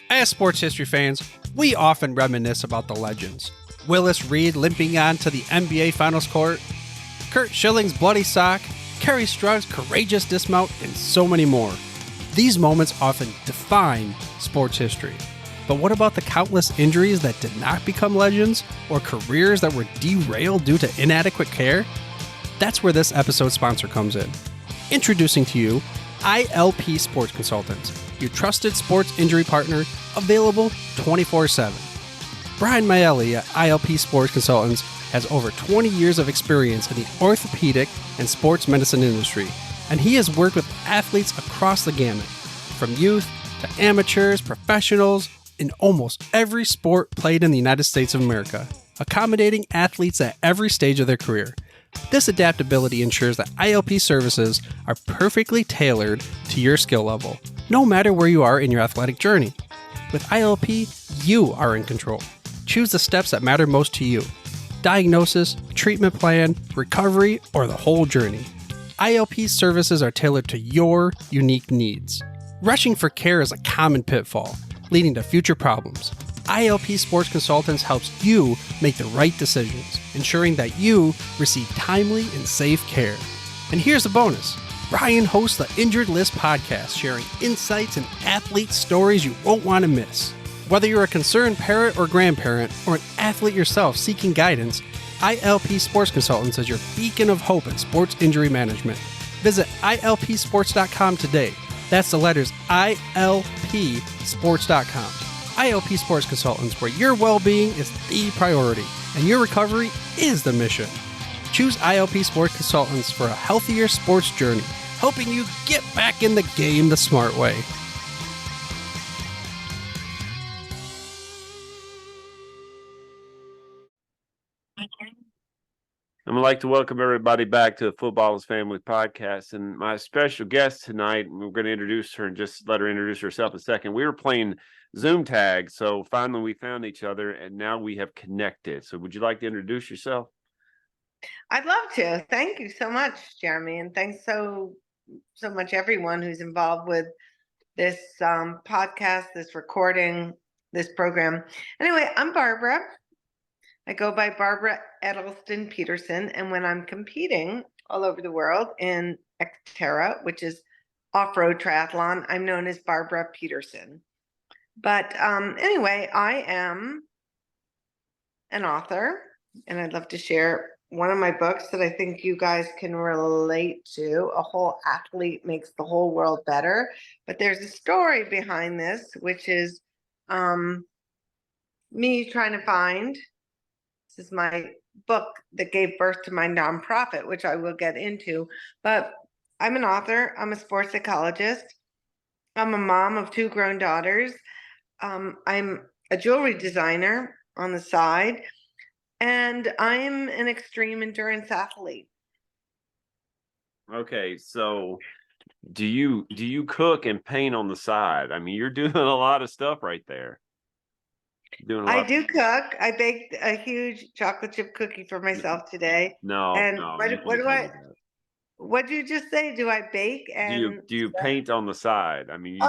As sports history fans, we often reminisce about the legends. Willis Reed limping on to the NBA Finals court, Kurt Schilling's bloody sock, Kerry Strug's courageous dismount, and so many more. These moments often define sports history. But what about the countless injuries that did not become legends, or careers that were derailed due to inadequate care? That's where this episode's sponsor comes in. Introducing to you, ILP Sports Consultants, your trusted sports injury partner, available 24/7. Brian Maelli at ILP Sports Consultants has over 20 years of experience in the orthopedic and sports medicine industry, and he has worked with athletes across the gamut, from youth to amateurs, professionals, in almost every sport played in the United States of America, accommodating athletes at every stage of their career. This adaptability ensures that ILP services are perfectly tailored to your skill level, no matter where you are in your athletic journey. With ILP, you are in control. Choose the steps that matter most to you. Diagnosis, treatment plan, recovery, or the whole journey. ILP services are tailored to your unique needs. Rushing for care is a common pitfall, leading to future problems. ILP Sports Consultants helps you make the right decisions, ensuring that you receive timely and safe care. And here's a bonus. Brian hosts the Injured List podcast, sharing insights and athlete stories you won't want to miss. Whether you're a concerned parent or grandparent, or an athlete yourself seeking guidance, ILP Sports Consultants is your beacon of hope in sports injury management. Visit ilpsports.com today. That's the letters ilpsports.com. ILP Sports Consultants, where your well-being is the priority and your recovery is the mission. Choose ILP Sports Consultants for a healthier sports journey, helping you get back in the game the smart way. I'd like to welcome everybody back to the Footballers Family Podcast. And my special guest tonight, we're going to introduce her and just let her introduce herself in a second. We were playing Zoom tag, so finally we found each other, and now we have connected. So would you like to introduce yourself? I'd love to. Thank you so much, Jeremy. And thanks so much everyone who's involved with this podcast, this recording, this program. Anyway, I'm Barbara. I go by Barbara Edelston Peterson, and when I'm competing all over the world in Xterra, which is off-road triathlon, I'm known as Barbara Peterson. But anyway, I am an author, and I'd love to share one of my books that I think you guys can relate to. A whole athlete makes the whole world better. But there's a story behind this, which is me trying to find. This is my book that gave birth to my nonprofit, which I will get into. But I'm an author. I'm a sports psychologist. I'm a mom of 2 grown daughters. I'm a jewelry designer on the side, and I'm an extreme endurance athlete. Okay, so do you cook and paint on the side? I mean, you're doing a lot of stuff right there. I do cook. I baked a huge chocolate chip cookie for myself today. And what did you just say? Do I bake? And do you paint on the side? I mean, you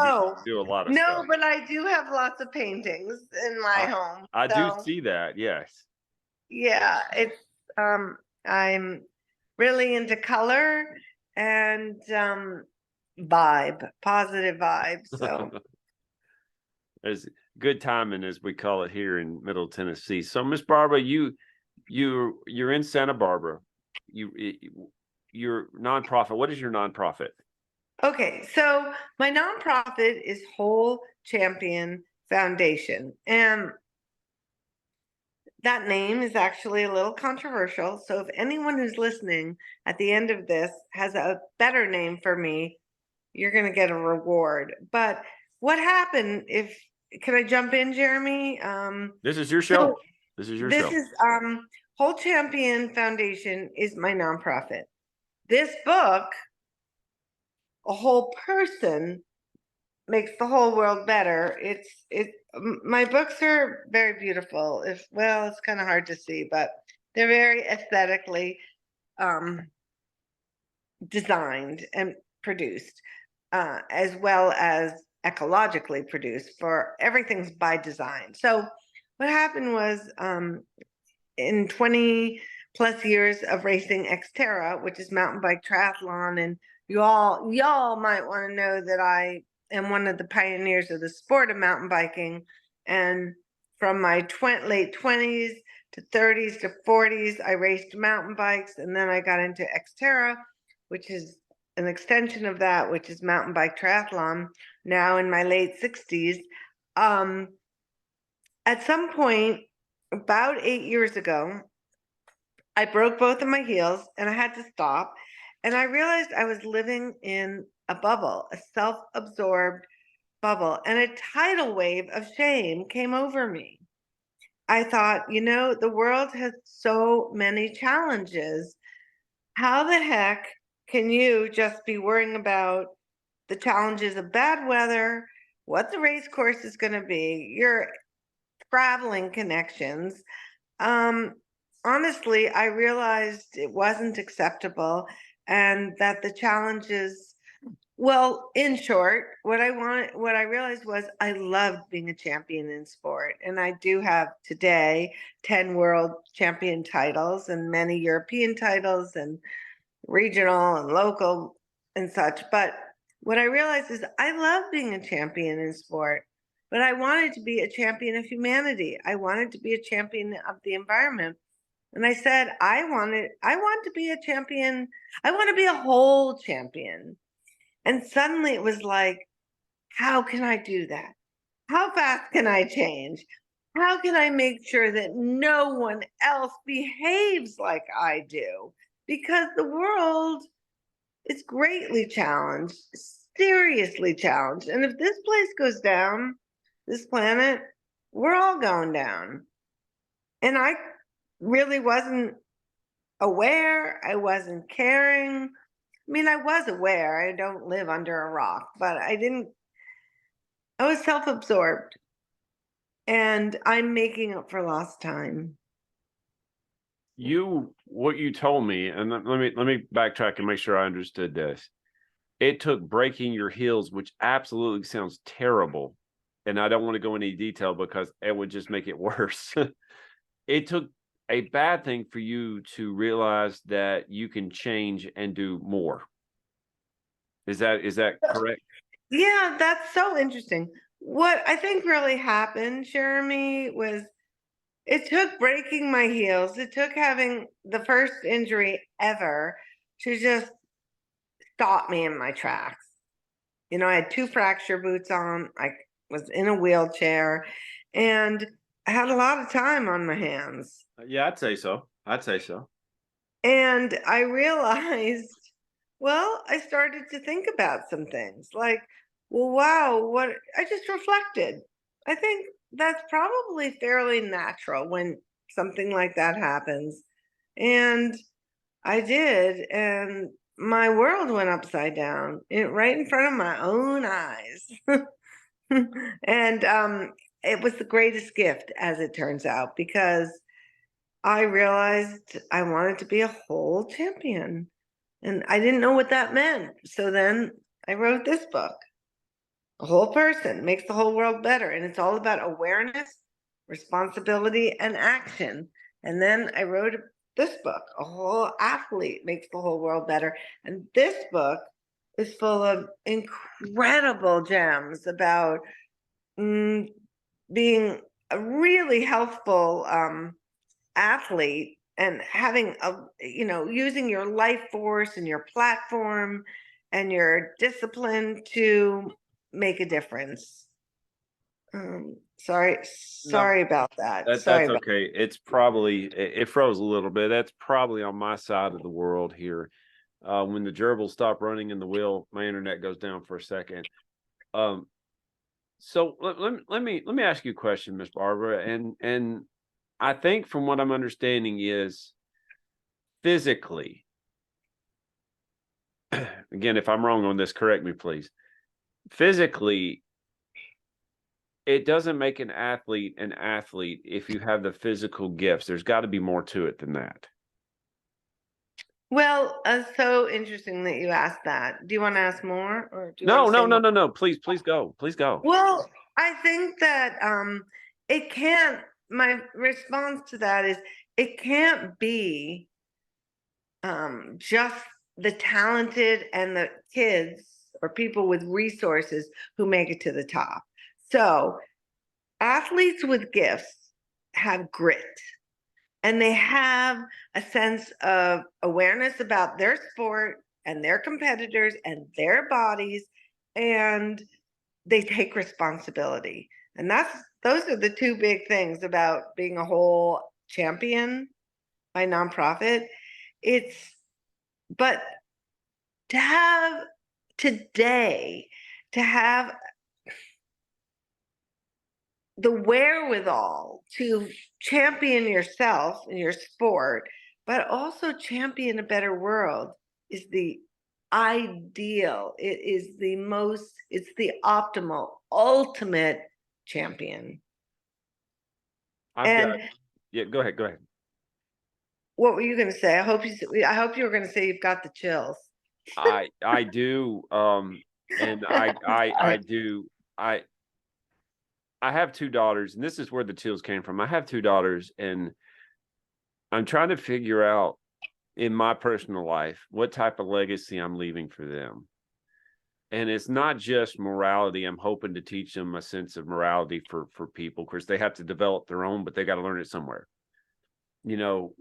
do a lot of no, stuff. but I do have lots of paintings in my home. I do see that. Yes. Yeah, it's I'm really into color and positive vibes. So there's good timing, as we call it here in Middle Tennessee. So, Miss Barbara, you're in Santa Barbara. Your nonprofit. What is your nonprofit? Okay, so my nonprofit is Whole Champion Foundation, and that name is actually a little controversial. So if anyone who's listening at the end of this has a better name for me, you're going to get a reward. But what happened if, can I jump in, Jeremy? This is your show. This is Whole Champion Foundation is my nonprofit. This book, A Whole Person Makes the Whole World Better. My books are very beautiful. It's kind of hard to see, but they're very aesthetically designed and produced, as well as ecologically produced. For everything's by design. So what happened was, in 20 plus years of racing Xterra, which is mountain bike triathlon, and y'all might want to know that I am one of the pioneers of the sport of mountain biking. And from my late 20s to 30s to 40s, I raced mountain bikes, and then I got into Xterra, which is an extension of that, which is mountain bike triathlon, now in my late 60s. At some point, about 8 years ago, I broke both of my heels and I had to stop. And I realized I was living in a bubble, a self-absorbed bubble, and a tidal wave of shame came over me. I thought, the world has so many challenges. How the heck can you just be worrying about the challenges of bad weather, what the race course is going to be, your traveling connections? Honestly, I realized it wasn't acceptable, and that the challenges, well, in short, what I realized was I loved being a champion in sport. And I do have today 10 world champion titles and many European titles and regional and local and such. But what I realized is I love being a champion in sport, but I wanted to be a champion of humanity. I wanted to be a champion of the environment. And I said, I want to be a champion. I want to be a whole champion. And suddenly it was like, how can I do that? How fast can I change? How can I make sure that no one else behaves like I do? Because the world is greatly challenged, seriously challenged. And if this place goes down, this planet, we're all going down. And I really wasn't aware. I wasn't caring. I mean, I was aware. I don't live under a rock, but I was self-absorbed, and I'm making up for lost time. What you told me, and let me backtrack and make sure I understood this. It took breaking your heels, which absolutely sounds terrible, and I don't want to go into detail because it would just make it worse. It took a bad thing for you to realize that you can change and do more. Is that correct? Yeah, that's so interesting. What I think really happened, Jeremy, was it took breaking my heels. It took having the first injury ever to just stop me in my tracks. I had 2 fracture boots on. I was in a wheelchair, and I had a lot of time on my hands. Yeah, I'd say so. And I realized, well, I started to think about some things like, well, wow, what I just reflected. I think that's probably fairly natural when something like that happens. And I did. And my world went upside down right in front of my own eyes. And it was the greatest gift, as it turns out, because I realized I wanted to be a whole champion, and I didn't know what that meant. So then I wrote this book. A whole person makes the whole world better. And it's all about awareness, responsibility, and action. And then I wrote this book, A Whole Athlete Makes the Whole World Better. And this book is full of incredible gems about being a really healthful athlete and having using your life force and your platform and your discipline to make a difference. Sorry about that. That's okay. It's probably, it froze a little bit. That's probably on my side of the world here. When the gerbils stop running in the wheel, my internet goes down for a second. So let me ask you a question, Miss Barbara, and I think from what I'm understanding is physically, again, if I'm wrong on this, correct me, please. Physically, it doesn't make an athlete if you have the physical gifts. There's got to be more to it than that. Well, so interesting that you asked that. Do you want to ask more, or do you want No, to no, say no, more? no, no. Please go. Please go. Well, I think that it can't. My response to that is it can't be just the talented and the kids or people with resources who make it to the top. So athletes with gifts have grit, and they have a sense of awareness about their sport and their competitors and their bodies, and they take responsibility. And those are the two big things about being a whole champion by nonprofit. It's but to have today to have the wherewithal to champion yourself in your sport, but also champion a better world is the ideal. It is the most, it's the optimal, ultimate champion. I've got. And Yeah, go ahead. Go ahead. what were you going to say? I hope you were going to say you've got the chills. I do. And I do. I have two daughters, and this is where the chills came from. I have two daughters, and I'm trying to figure out in my personal life what type of legacy I'm leaving for them. And it's not just morality. I'm hoping to teach them a sense of morality for people. Of course, they have to develop their own, but they got to learn it somewhere.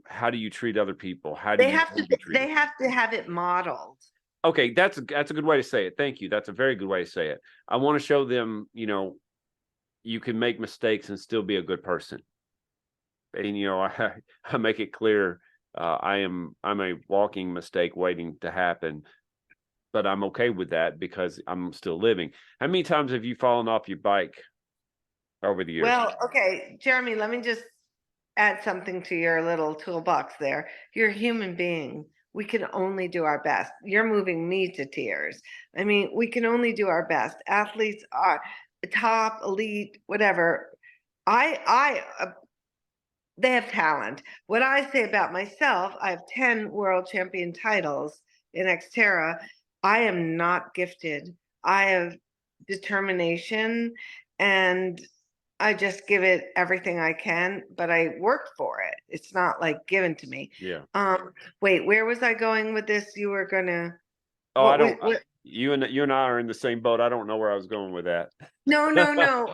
How do you treat other people? How do They you have want to to be treated? they have to have it modeled. Okay, that's a good way to say it. Thank you. That's a very good way to say it. I want to show them, you can make mistakes and still be a good person. And I make it clear, I'm a walking mistake waiting to happen, but I'm okay with that because I'm still living. How many times have you fallen off your bike over the years? Well, okay, Jeremy, let me just add something to your little toolbox there. You're a human being. We can only do our best. You're moving me to tears. I mean, we can only do our best. Athletes are top, elite, whatever. They have talent. What I say about myself, I have 10 world champion titles in Xterra. I am not gifted. I have determination, and I just give it everything I can, but I work for it. It's not like given to me. Yeah. Wait, where was I going with this? You were gonna Oh, I don't. what You and I are in the same boat. I don't know where I was going with that. no, no, no.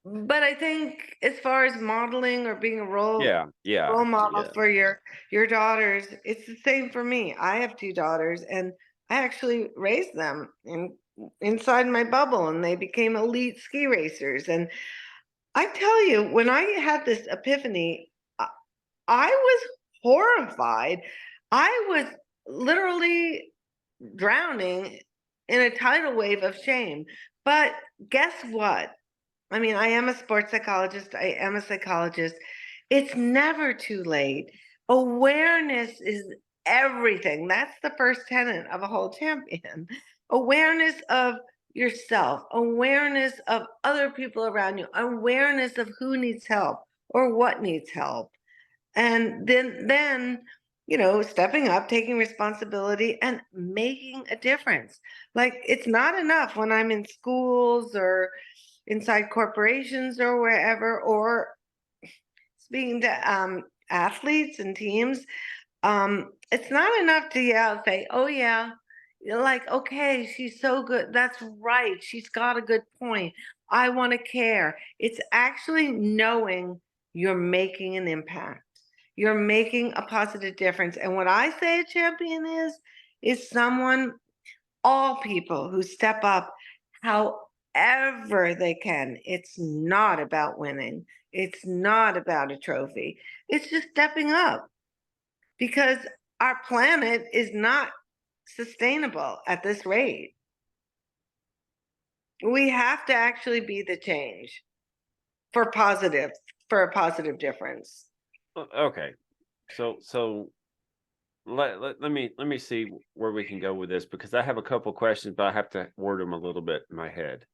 But I think as far as modeling or being a Yeah, yeah, role model yeah. for your daughters, it's the same for me. I have two daughters, and I actually raised them inside my bubble, and they became elite ski racers. And I tell you, when I had this epiphany, I was horrified. I was literally drowning in a tidal wave of shame. But guess what? I mean, I am a sports psychologist, I am a psychologist. It's never too late. Awareness is everything. That's the first tenet of a whole champion. Awareness of yourself, awareness of other people around you, awareness of who needs help or what needs help. And then stepping up, taking responsibility and making a difference. Like, it's not enough when I'm in schools or inside corporations or wherever, or speaking to athletes and teams. It's not enough to say, oh yeah, you're like, okay, she's so good, that's right, she's got a good point, I want to care. It's actually knowing you're making an impact, you're making a positive difference. And what I say a champion is someone, all people who step up however they can. It's not about winning, it's not about a trophy, it's just stepping up, because our planet is not sustainable at this rate. We have to actually be the change for a positive difference. Okay. So let me see where we can go with this, because I have a couple questions, but I have to word them a little bit in my head.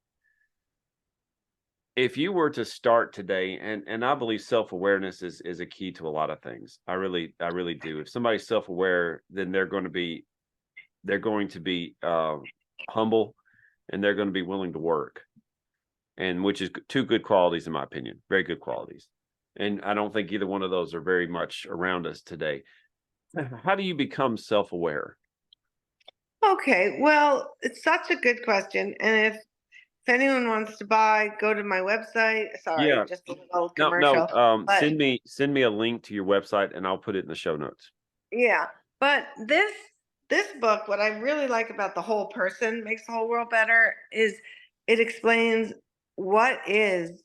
if you were to start today, and I believe self-awareness is a key to a lot of things. I really do. If somebody's self-aware, then they're going to be humble, and they're going to be willing to work, and which is two good qualities in my opinion, very good qualities. And I don't think either one of those are very much around us today. How do you become self-aware? Okay, well, it's such a good question. And if anyone wants to buy, go to my website. Sorry, Yeah, just a little no. commercial. But Send me a link to your website, and I'll put it in the show notes. yeah, but this book, what I really like about the whole person makes the whole world better is it explains what is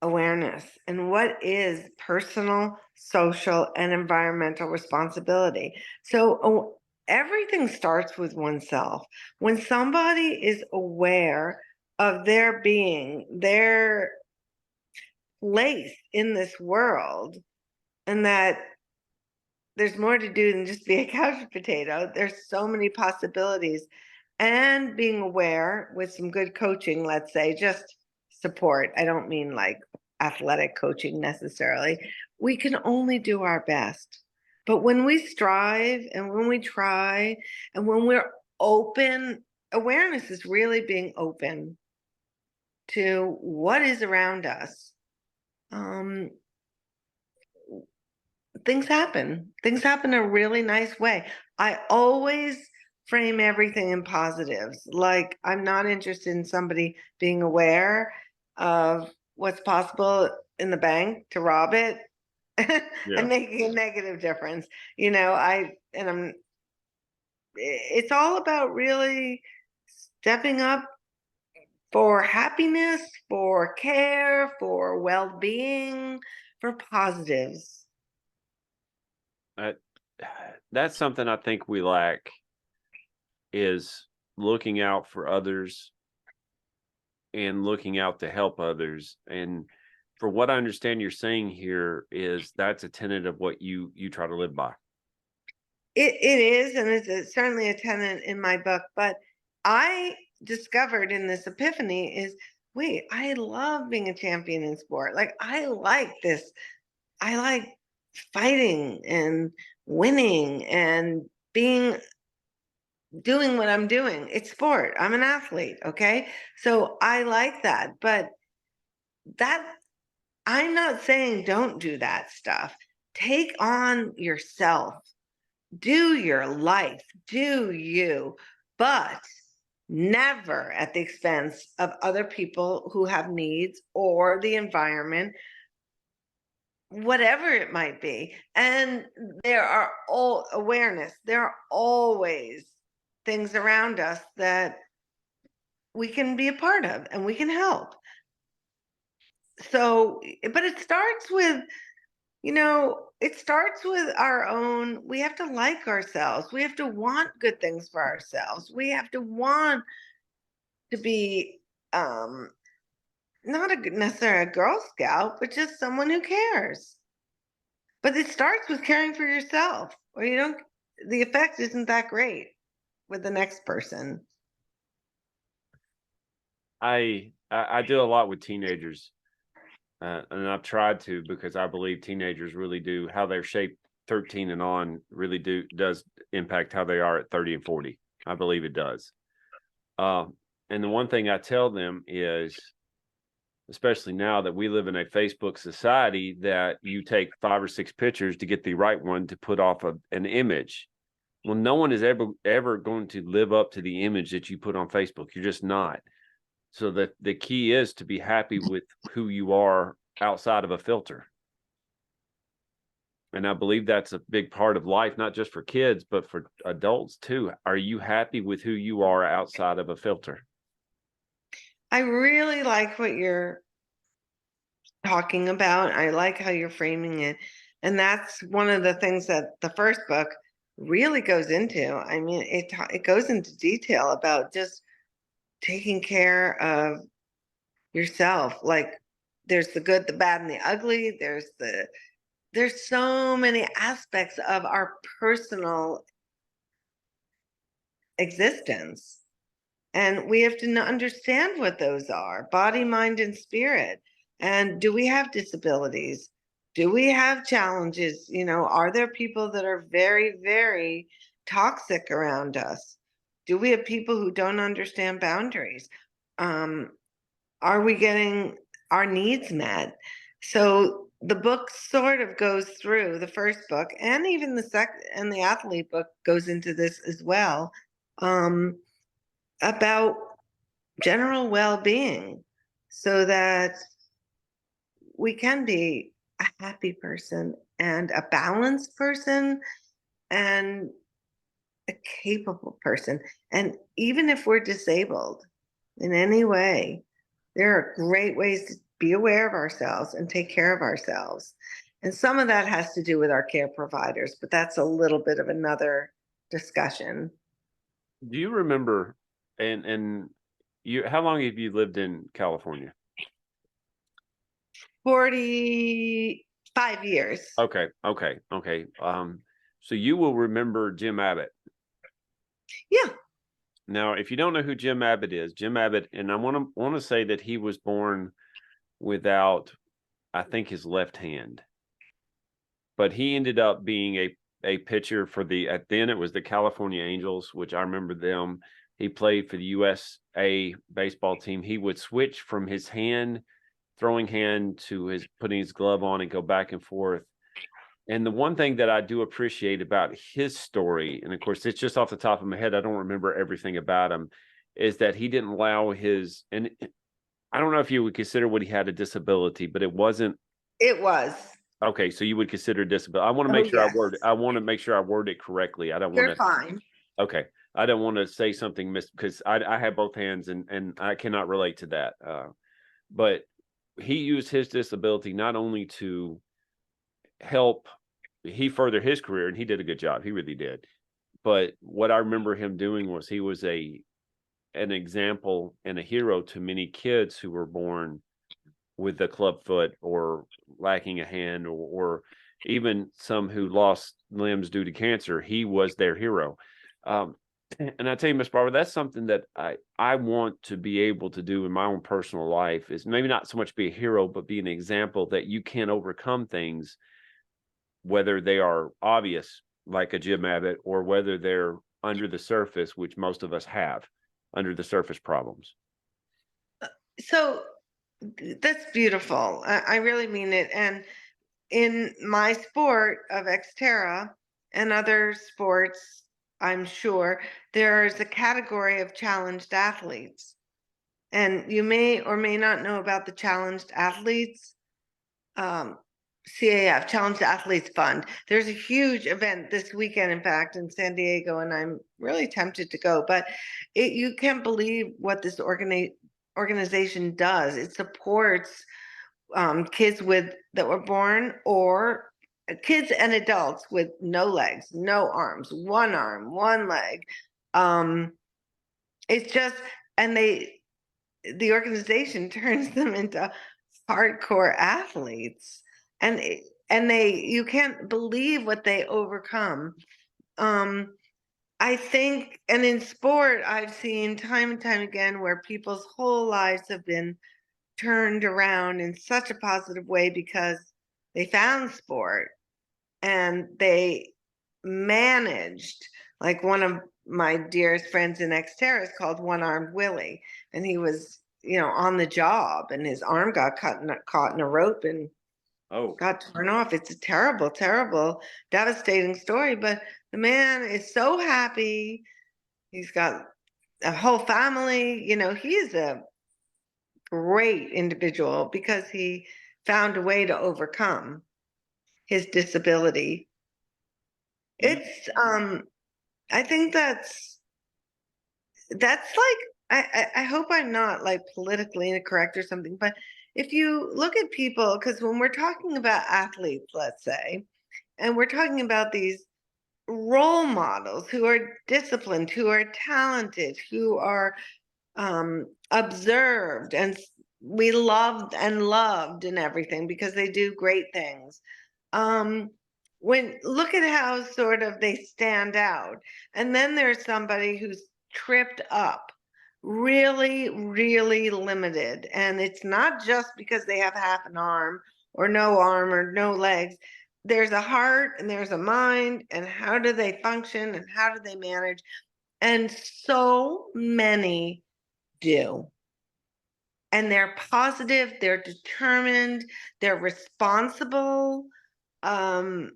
awareness and what is personal, social, and environmental responsibility. So everything starts with oneself. When somebody is aware of their being, their place in this world, and that there's more to do than just be a couch potato. There's so many possibilities. And being aware with some good coaching, let's say, just support. I don't mean like athletic coaching necessarily. We can only do our best. But when we strive and when we try and when we're open, awareness is really being open to what is around us. Um, Things happen. Things happen in a really nice way. I always frame everything in positives. Like, I'm not interested in somebody being aware of what's possible in the bank to rob it Yeah. and making a negative difference. It's all about really stepping up for happiness, for care, for well-being, for positives. Uh, that's something I think we lack, is looking out for others and looking out to help others. And for what I understand you're saying here is that's a tenet of what you try to live by. It is, and certainly a tenet in my book. But I discovered in this epiphany is, wait, I love being a champion in sport. Like, I like this. I like fighting and winning and doing what I'm doing. It's sport. I'm an athlete. Okay. So I like that. But that, I'm not saying don't do that stuff. Take on yourself, do your life, do you, but never at the expense of other people who have needs or the environment, whatever it might be. And there are all awareness, there are always things around us that we can be a part of and we can help. So, but it starts with our own. We have to like ourselves. We have to want good things for ourselves. We have to want to be not necessarily a Girl Scout, but just someone who cares. But it starts with caring for yourself, or the effect isn't that great with the next person. I do a lot with teenagers, and I've tried to, because I believe teenagers really do, how they're shaped 13 and on really does impact how they are at 30 and 40. I believe it does. And the one thing I tell them is, especially now that we live in a Facebook society, that you take 5 or 6 pictures to get the right one to put off an image. Well, no one is ever going to live up to the image that you put on Facebook. You're just not. So the key is to be happy with who you are outside of a filter. And I believe that's a big part of life, not just for kids, but for adults too. Are you happy with who you are outside of a filter? I really like what you're talking about. I like how you're framing it. And that's one of the things that the first book really goes into. I mean, it goes into detail about just taking care of yourself. Like, there's the good, the bad, and the ugly. There's so many aspects of our personal existence. And we have to understand what those are: body, mind, and spirit. And do we have disabilities? Do we have challenges? Are there people that are very, very toxic around us? Do we have people who don't understand boundaries? Are we getting our needs met? So the book sort of goes through, the first book, and even the second, and the athlete book goes into this as well, about general well-being, so that we can be a happy person and a balanced person and a capable person. And even if we're disabled in any way, there are great ways to be aware of ourselves and take care of ourselves. And some of that has to do with our care providers, but that's a little bit of another discussion. Do you remember, and you, how long have you lived in California? 45 years. Okay. So you will remember Jim Abbott. Yeah. Now, if you don't know who Jim Abbott is, Jim Abbott, and I want to say that he was born without, I think, his left hand, but he ended up being a pitcher for then it was the California Angels, which I remember them. He played for the USA baseball team. He would switch from his throwing hand to his putting his glove on and go back and forth. And the one thing that I do appreciate about his story, and of course, it's just off the top of my head, I don't remember everything about him, is that he didn't allow and I don't know if you would consider what he had a disability, but it wasn't. It was. Okay, so you would consider disability. I want to make sure I want to make sure I word it correctly. I don't want to. You're fine. Okay, I don't want to say something because I have both hands and I cannot relate to that. But he used his disability not only to help, he furthered his career, and he did a good job. He really did. But what I remember him doing was he was an example and a hero to many kids who were born with a club foot or lacking a hand, or even some who lost limbs due to cancer. He was their hero. And I tell you, Miss Barbara, that's something that I want to be able to do in my own personal life, is maybe not so much be a hero, but be an example that you can overcome things, whether they are obvious, like a Jim Abbott, or whether they're under the surface, which most of us have under the surface problems. So that's beautiful. I really mean it. And in my sport of Xterra and other sports, I'm sure there's a category of challenged athletes. And you may or may not know about the challenged athletes, CAF, Challenged Athletes Fund. There's a huge event this weekend, in fact, in San Diego, and I'm really tempted to go. But you can't believe what this organization does. It supports kids that were born, or kids and adults with no legs, no arms, one arm, one leg. It's just, and the organization turns them into hardcore athletes, and you can't believe what they overcome. I think, and in sport, I've seen time and time again where people's whole lives have been turned around in such a positive way because they found sport and they managed. Like, one of my dearest friends in Xterra is called One Armed Willie, and he was, on the job, and his arm got caught in a rope and got torn off. It's a terrible, terrible, devastating story, but the man is so happy. He's got a whole family. He is a great individual because he found a way to overcome his disability. It's I think that's like, I hope I'm not like politically incorrect or something, but if you look at people, because when we're talking about athletes, let's say, and we're talking about these role models who are disciplined, who are talented, who are observed, and we loved and everything because they do great things. When look at how sort of they stand out, and then there's somebody who's tripped up, really, really limited. And it's not just because they have half an arm or no legs. There's a heart and there's a mind, and how do they function and how do they manage? And so many do. And they're positive, they're determined, they're responsible. Um,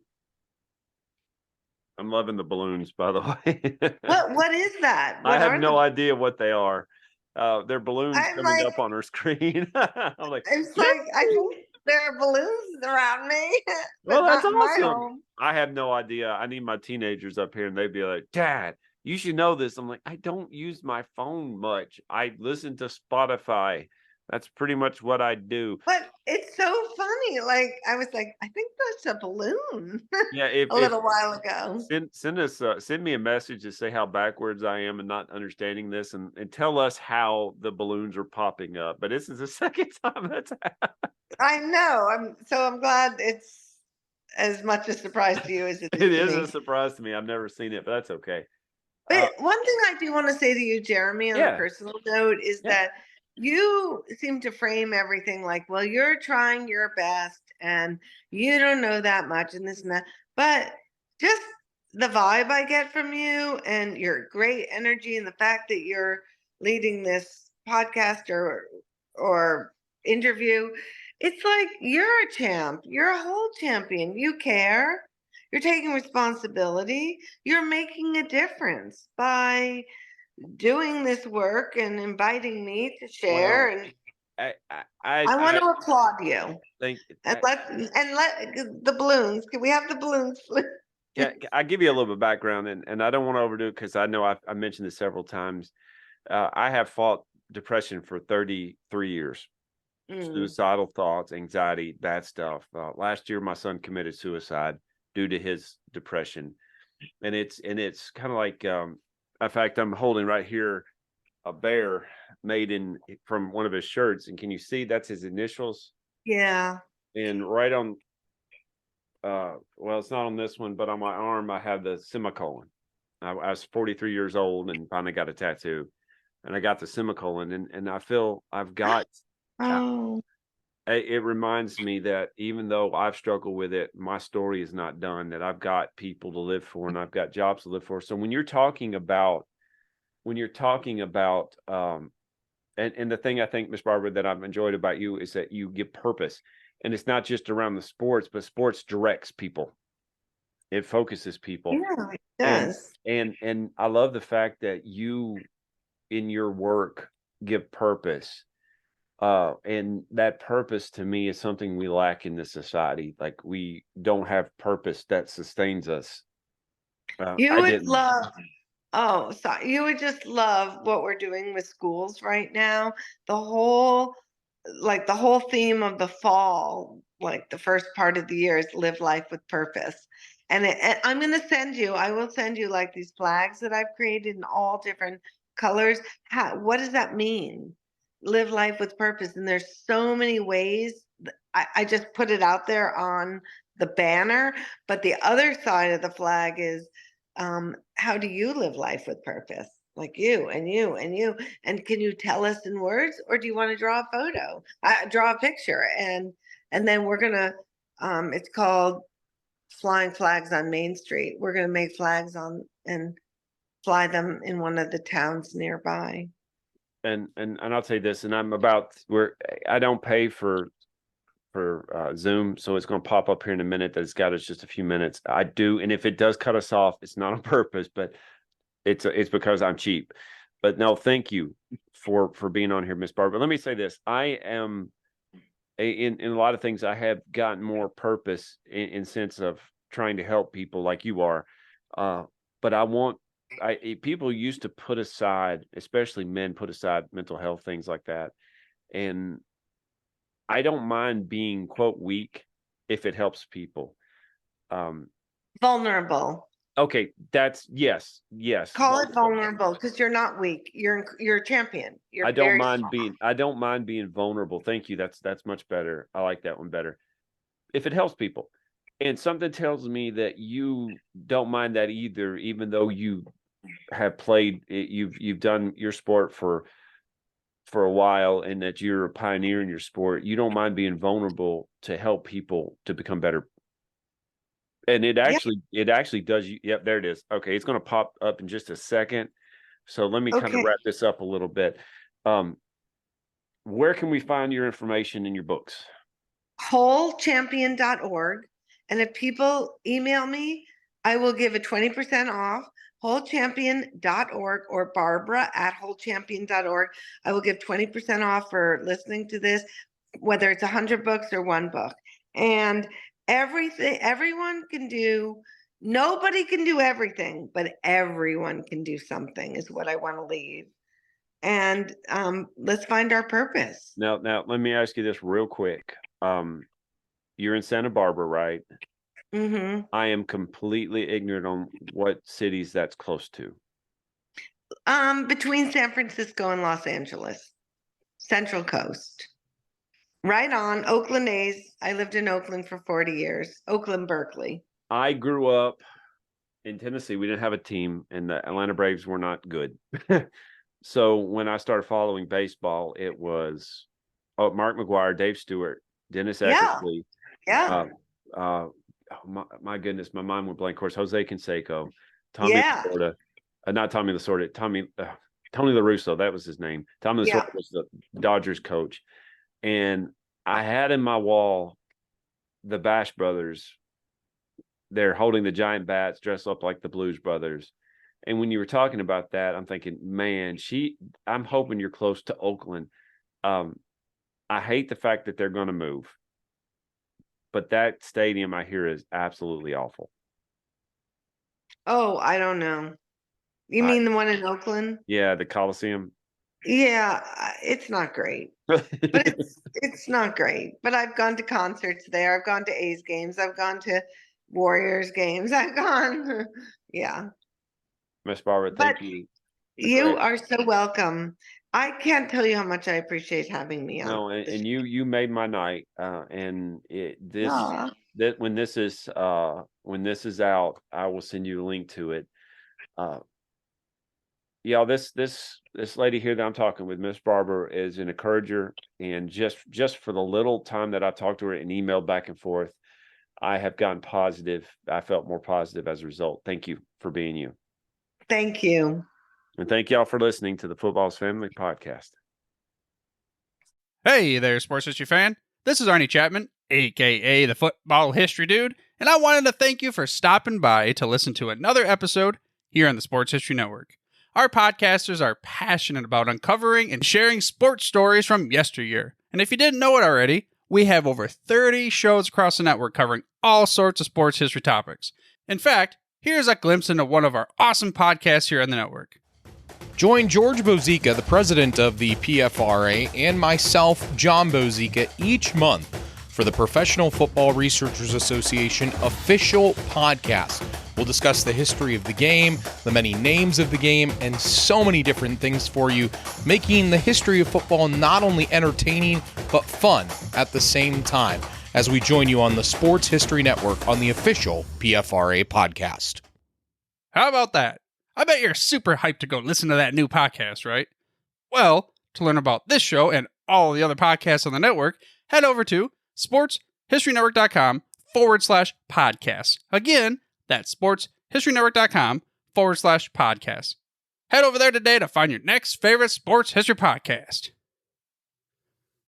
I'm loving the balloons, by the way. what is that? I What have are no the idea what they are. They're balloons I'm coming like, up on our screen. I'm like, it's like I think there are balloons around me, well, but that's not in my awesome. home. I have no idea. I need my teenagers up here and they'd be like, Dad, you should know this. I'm like, I don't use my phone much. I listen to Spotify. That's pretty much what I do. But it's so funny. Like I was like, I think that's a balloon Yeah, a little while ago. send me a message to say how backwards I am and not understanding this, and tell us how the balloons are popping up. But this is the second time that's happened. I know. I'm glad it's as much a surprise to you as it It is to is me. a surprise to me. I've never seen it, but that's okay. But one thing I do want to say to you, Jeremy, on a Yeah, personal note, is yeah. that you seem to frame everything like, well, you're trying your best and you don't know that much and this and that. But just the vibe I get from you and your great energy and the fact that you're leading this podcast or interview, it's like you're a champ. You're a whole champion. You care. You're taking responsibility. You're making a difference by doing this work and inviting me to share. Well, And I I want to applaud you. think And let the balloons. Can we have the balloons? I give you a little bit of background, and I don't want to overdo it because I know I mentioned this several times. I have fought depression for 33 years. Mm. Suicidal thoughts, anxiety, bad stuff. Last year, my son committed suicide due to his depression, and it's kind of like, in fact, I'm holding right here a bear made from one of his shirts, and can you see that's his initials? Yeah. And right on, well, it's not on this one, but on my arm, I have the semicolon. I was 43 years old and finally got a tattoo, and I got the semicolon, and I feel I've got. Oh. It reminds me that even though I've struggled with it, my story is not done, that I've got people to live for and I've got jobs to live for. So when you're talking about, and the thing I think, Miss Barbara, that I've enjoyed about you is that you give purpose, and it's not just around the sports, but sports directs people. It focuses people. Yeah, it And does. and I love the fact that you in your work give purpose. And that purpose to me is something we lack in this society. Like we don't have purpose that sustains us. You I would didn't. love, oh, sorry, you would just love what we're doing with schools right now. The whole, like the whole theme of the fall, like the first part of the year is live life with purpose. And I'm going to I will send you like these flags that I've created in all different colors. What does that mean? Live life with purpose. And there's so many ways. I just put it out there on the banner, but the other side of the flag is, how do you live life with purpose? Like you and you and you. And can you tell us in words, or do you want to draw a photo, draw a picture? And then we're gonna, it's called Flying Flags on Main Street. We're gonna make flags on and fly them in one of the towns nearby. And I'll say this, and I don't pay for Zoom, so it's going to pop up here in a minute that it's got us just a few minutes. I do, and if it does cut us off, it's not on purpose, but it's because I'm cheap. But no, thank you for being on here, Miss Barbara. Let me say this: I am in a lot of things. I have gotten more purpose in sense of trying to help people like you are. But people used to put aside, especially men, put aside mental health things like that, and I don't mind being quote weak if it helps people. Vulnerable. Okay, that's yes. Call it vulnerable because you're not weak. You're a champion. You're I don't very mind strong. I don't mind being vulnerable. Thank you. That's much better. I like that one better. If it helps people. And something tells me that you don't mind that either, even though you have played, you've done your sport for for a while and that you're a pioneer in your sport, you don't mind being vulnerable to help people to become better. And it actually does. Yep, there it is. Okay, it's going to pop up in just a second. So let me kind of wrap this up a little bit. Where can we find your information in your books? wholechampion.org. And if people email me, I will give a 20% off. wholechampion.org or Barbara at wholechampion.org. I will give 20% off for listening to this, whether it's 100 books or one book. And everyone can do, nobody can do everything, but everyone can do something is what I want to leave. And let's find our purpose. Now, let me ask you this real quick. You're in Santa Barbara, right? Mm-hmm. I am completely ignorant on what cities that's close to. Between San Francisco and Los Angeles, Central Coast. Right on Oakland A's. I lived in Oakland for 40 years. Oakland, Berkeley. I grew up in Tennessee. We didn't have a team, and the Atlanta Braves were not good. So when I started following baseball, it was Mark McGwire, Dave Stewart, Dennis Eckersley. Yeah. My goodness, my mind went blank. Of course, Jose Canseco, Tommy Lasorda, not Tommy Lasorda, Tony La Russa, that was his name. Tommy Lasorda was the Dodgers coach. And I had in my wall the Bash brothers. They're holding the giant bats, dressed up like the Blues Brothers. And when you were talking about that, I'm thinking, man, I'm hoping you're close to Oakland. I hate the fact that they're going to move. But that stadium, I hear, is absolutely awful. Oh, I don't know. You mean the one in Oakland? Yeah, the Coliseum. Yeah, it's not great. But it's not great. But I've gone to concerts there. I've gone to A's games. I've gone to Warriors games. I've gone. Yeah. Miss Barbara, thank you. You are so welcome. I can't tell you how much I appreciate having me on. No, and you made my night. And when this is out, I will send you a link to it. This lady here that I'm talking with, Miss Barbara, is an encourager, and just for the little time that I talked to her and emailed back and forth, I have gotten positive. I felt more positive as a result. Thank you for being you. Thank you. And thank y'all for listening to the Football's Family Podcast. Hey there, sports history fan. This is Arnie Chapman, aka the Football History Dude, and I wanted to thank you for stopping by to listen to another episode here on the Sports History Network. Our podcasters are passionate about uncovering and sharing sports stories from yesteryear. And if you didn't know it already, we have over 30 shows across the network covering all sorts of sports history topics. In fact, here's a glimpse into one of our awesome podcasts here on the network. Join George Bozica, the president of the PFRA, and myself, John Bozica, each month for the Professional Football Researchers Association official podcast. We'll discuss the history of the game, the many names of the game, and so many different things for you, making the history of football not only entertaining, but fun at the same time, as we join you on the Sports History Network on the official PFRA podcast. How about that? I bet you're super hyped to go listen to that new podcast, right? Well, to learn about this show and all the other podcasts on the network, head over to sportshistorynetwork.com/podcasts. Again, that's sportshistorynetwork.com/podcasts. Head over there today to find your next favorite sports history podcast.